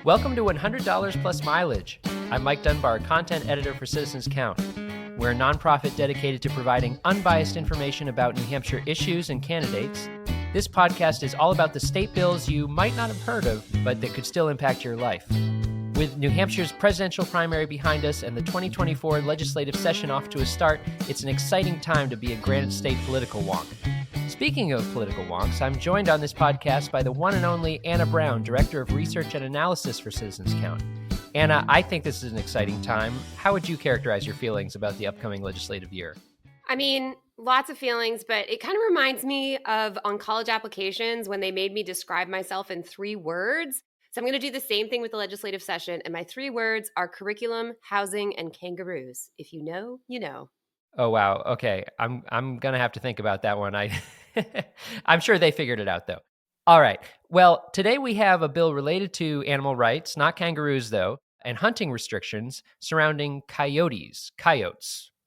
Welcome to $100 Plus Mileage. I'm Mike Dunbar, content editor for Citizens Count. We're a nonprofit dedicated to providing unbiased information about New Hampshire issues and candidates. This podcast is all about the state bills you might not have heard of, but that could still impact your life. With New Hampshire's presidential primary behind us and the 2024 legislative session off to a start, it's an exciting time to be a Granite State political wonk. Speaking of political wonks, I'm joined on this podcast by the one and only Anna Brown, Director of Research and Analysis for Citizens Count. Anna, I think this is an exciting time. How would you characterize your feelings about the upcoming legislative year? I mean, lots of feelings, but it kind of reminds me of on college applications when they made me describe myself in 3 words. So I'm going to do the same thing with the legislative session, and my 3 words are curriculum, housing, and kangaroos. If you know, you know. Oh, wow. Okay. I'm going to have to think about that one. I'm sure they figured it out, though. All right. Well, today we have a bill related to animal rights, not kangaroos, though, and hunting restrictions surrounding coyotes.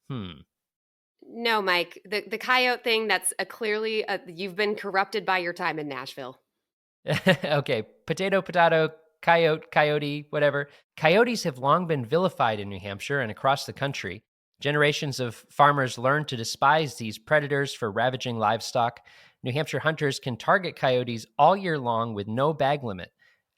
No, Mike, the coyote thing, that's clearly you've been corrupted by your time in Nashville. Okay. Potato, coyote, whatever. Coyotes have long been vilified in New Hampshire and across the country. Generations of farmers learned to despise these predators for ravaging livestock. New Hampshire hunters can target coyotes all year long with no bag limit.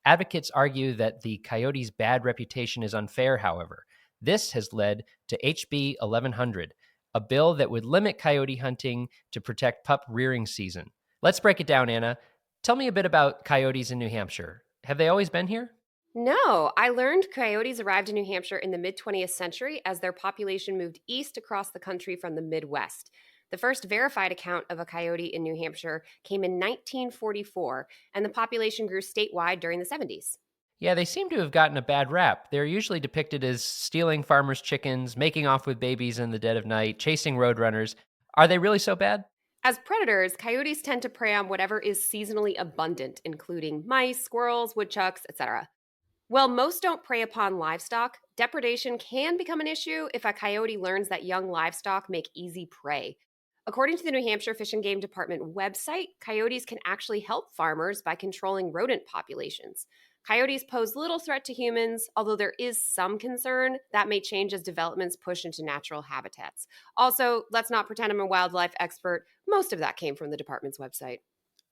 Advocates argue that the coyote's bad reputation is unfair, however. This has led to HB 1100, a bill that would limit coyote hunting to protect pup rearing season. Let's break it down, Anna. Tell me a bit about coyotes in New Hampshire. Have they always been here? No, I learned coyotes arrived in New Hampshire in the mid-20th century as their population moved east across the country from the Midwest. The first verified account of a coyote in New Hampshire came in 1944, and the population grew statewide during the 70s. Yeah, they seem to have gotten a bad rap. They're usually depicted as stealing farmers' chickens, making off with babies in the dead of night, chasing roadrunners. Are they really so bad? As predators, coyotes tend to prey on whatever is seasonally abundant, including mice, squirrels, woodchucks, etc. While most don't prey upon livestock, depredation can become an issue if a coyote learns that young livestock make easy prey. According to the New Hampshire Fish and Game Department website, coyotes can actually help farmers by controlling rodent populations. Coyotes pose little threat to humans, although there is some concern that may change as developments push into natural habitats. Also, let's not pretend I'm a wildlife expert. Most of that came from the department's website.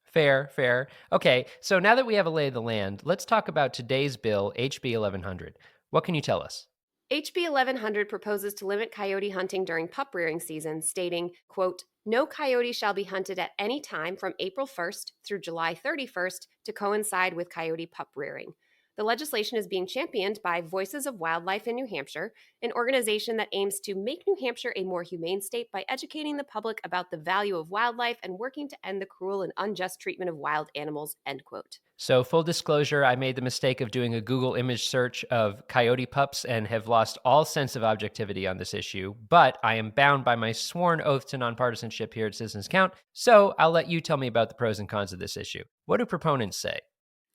Fair. Okay, so now that we have a lay of the land, let's talk about today's bill, HB 1100. What can you tell us? HB 1100 proposes to limit coyote hunting during pup rearing season, stating, quote, "No coyote shall be hunted at any time from April 1st through July 31st to coincide with coyote pup rearing." The legislation is being championed by Voices of Wildlife in New Hampshire, an organization that aims to make New Hampshire a more humane state by educating the public about the value of wildlife and working to end the cruel and unjust treatment of wild animals, end quote. So, full disclosure, I made the mistake of doing a Google image search of coyote pups and have lost all sense of objectivity on this issue, but I am bound by my sworn oath to nonpartisanship here at Citizens Count, so I'll let you tell me about the pros and cons of this issue. What do proponents say?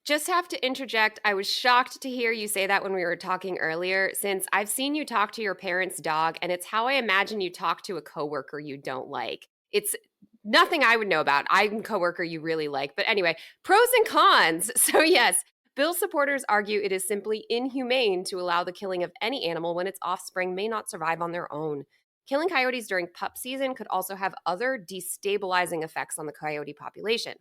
Just have to interject. I was shocked to hear you say that when we were talking earlier, since I've seen you talk to your parents' dog, and it's how I imagine you talk to a coworker you don't like. It's nothing I would know about. I'm a coworker you really like. But anyway, pros and cons. So yes, bill supporters argue it is simply inhumane to allow the killing of any animal when its offspring may not survive on their own. Killing coyotes during pup season could also have other destabilizing effects on the coyote population.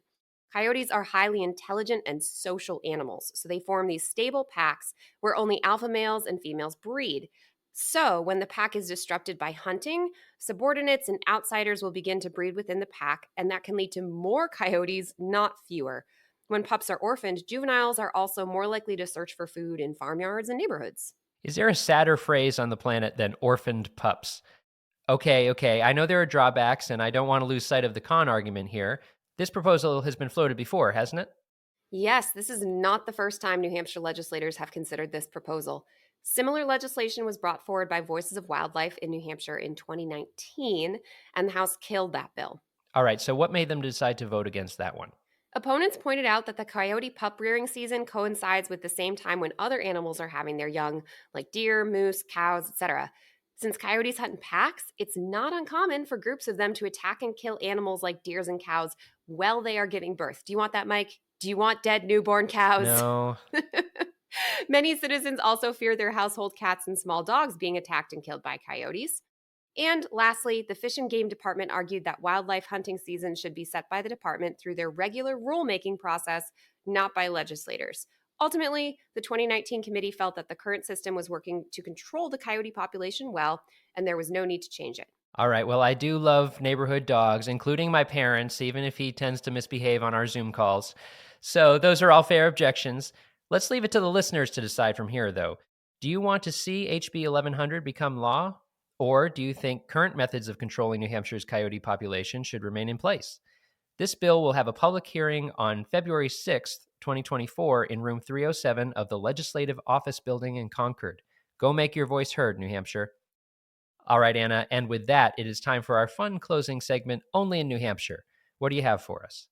Coyotes are highly intelligent and social animals, so they form these stable packs where only alpha males and females breed. So, when the pack is disrupted by hunting, subordinates and outsiders will begin to breed within the pack, and that can lead to more coyotes, not fewer. When pups are orphaned, juveniles are also more likely to search for food in farmyards and neighborhoods. Is there a sadder phrase on the planet than orphaned pups? Okay, I know there are drawbacks, and I don't want to lose sight of the con argument here. This proposal has been floated before, hasn't it? Yes, this is not the first time New Hampshire legislators have considered this proposal. Similar legislation was brought forward by Voices of Wildlife in New Hampshire in 2019, and the House killed that bill. All right, so what made them decide to vote against that one? Opponents pointed out that the coyote pup rearing season coincides with the same time when other animals are having their young, like deer, moose, cows, etc. Since coyotes hunt in packs, it's not uncommon for groups of them to attack and kill animals like deers and cows while they are giving birth. Do you want that, Mike? Do you want dead newborn cows? No. Many citizens also fear their household cats and small dogs being attacked and killed by coyotes. And lastly, the Fish and Game Department argued that wildlife hunting season should be set by the department through their regular rulemaking process, not by legislators. Ultimately, the 2019 committee felt that the current system was working to control the coyote population well, and there was no need to change it. All right. Well, I do love neighborhood dogs, including my parents, even if he tends to misbehave on our Zoom calls. So those are all fair objections. Let's leave it to the listeners to decide from here, though. Do you want to see HB 1100 become law? Or do you think current methods of controlling New Hampshire's coyote population should remain in place? This bill will have a public hearing on February 6th, 2024, in room 307 of the Legislative Office Building in Concord. Go make your voice heard, New Hampshire. All right, Anna, and with that, it is time for our fun closing segment, Only in New Hampshire. What do you have for us?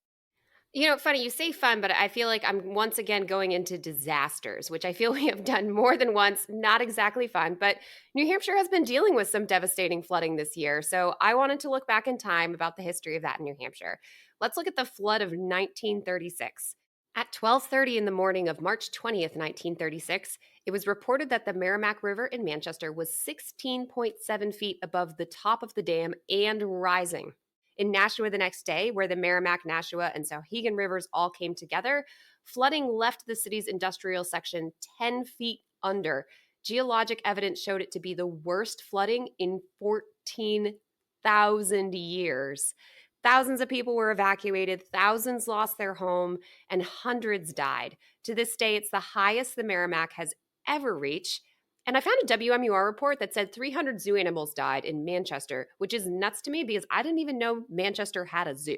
You know, funny, you say fun, but I feel like I'm once again going into disasters, which I feel we have done more than once. Not exactly fun, but New Hampshire has been dealing with some devastating flooding this year. So I wanted to look back in time about the history of that in New Hampshire. Let's look at the flood of 1936. At 12:30 in the morning of March 20th, 1936, it was reported that the Merrimack River in Manchester was 16.7 feet above the top of the dam and rising. In Nashua the next day, where the Merrimack, Nashua, and Sauhegan rivers all came together, flooding left the city's industrial section 10 feet under. Geologic evidence showed it to be the worst flooding in 14,000 years. Thousands of people were evacuated, thousands lost their home, and hundreds died. To this day, it's the highest the Merrimack has ever reached. And I found a WMUR report that said 300 zoo animals died in Manchester, which is nuts to me because I didn't even know Manchester had a zoo.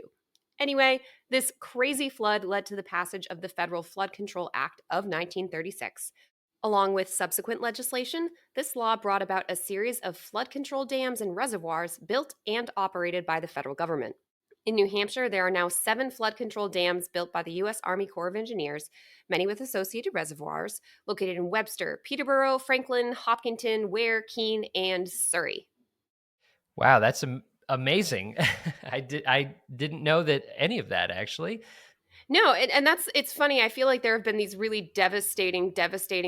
Anyway, this crazy flood led to the passage of the Federal Flood Control Act of 1936. Along with subsequent legislation, this law brought about a series of flood control dams and reservoirs built and operated by the federal government. In New Hampshire, there are now 7 flood control dams built by the U.S. Army Corps of Engineers, many with associated reservoirs, located in Webster, Peterborough, Franklin, Hopkinton, Ware, Keene, and Surrey. Wow, that's amazing. I didn't know that any of that, actually. No, and it's funny. I feel like there have been these really devastating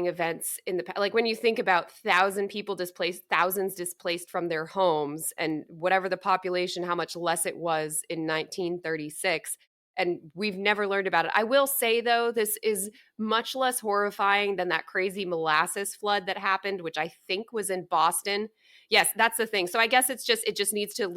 events in the past. Like when you think about thousands displaced from their homes, and whatever the population, how much less it was in 1936. And we've never learned about it. I will say, though, this is much less horrifying than that crazy molasses flood that happened, which I think was in Boston. Yes, that's the thing. So I guess it just needs to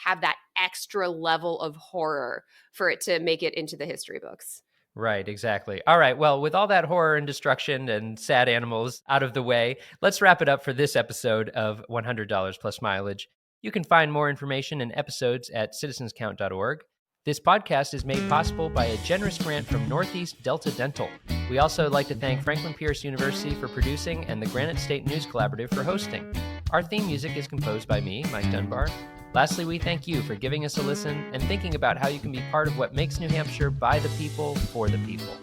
have that extra level of horror for it to make it into the history books. Right, exactly. All right, well, with all that horror and destruction and sad animals out of the way, let's wrap it up for this episode of $100 plus mileage. You can find more information and episodes at citizenscount.org. This podcast is made possible by a generous grant from Northeast Delta Dental. We also like to thank Franklin Pierce University for producing and the Granite State News Collaborative for hosting. Our theme music is composed by me, Mike Dunbar. Lastly, we thank you for giving us a listen and thinking about how you can be part of what makes New Hampshire by the people, for the people.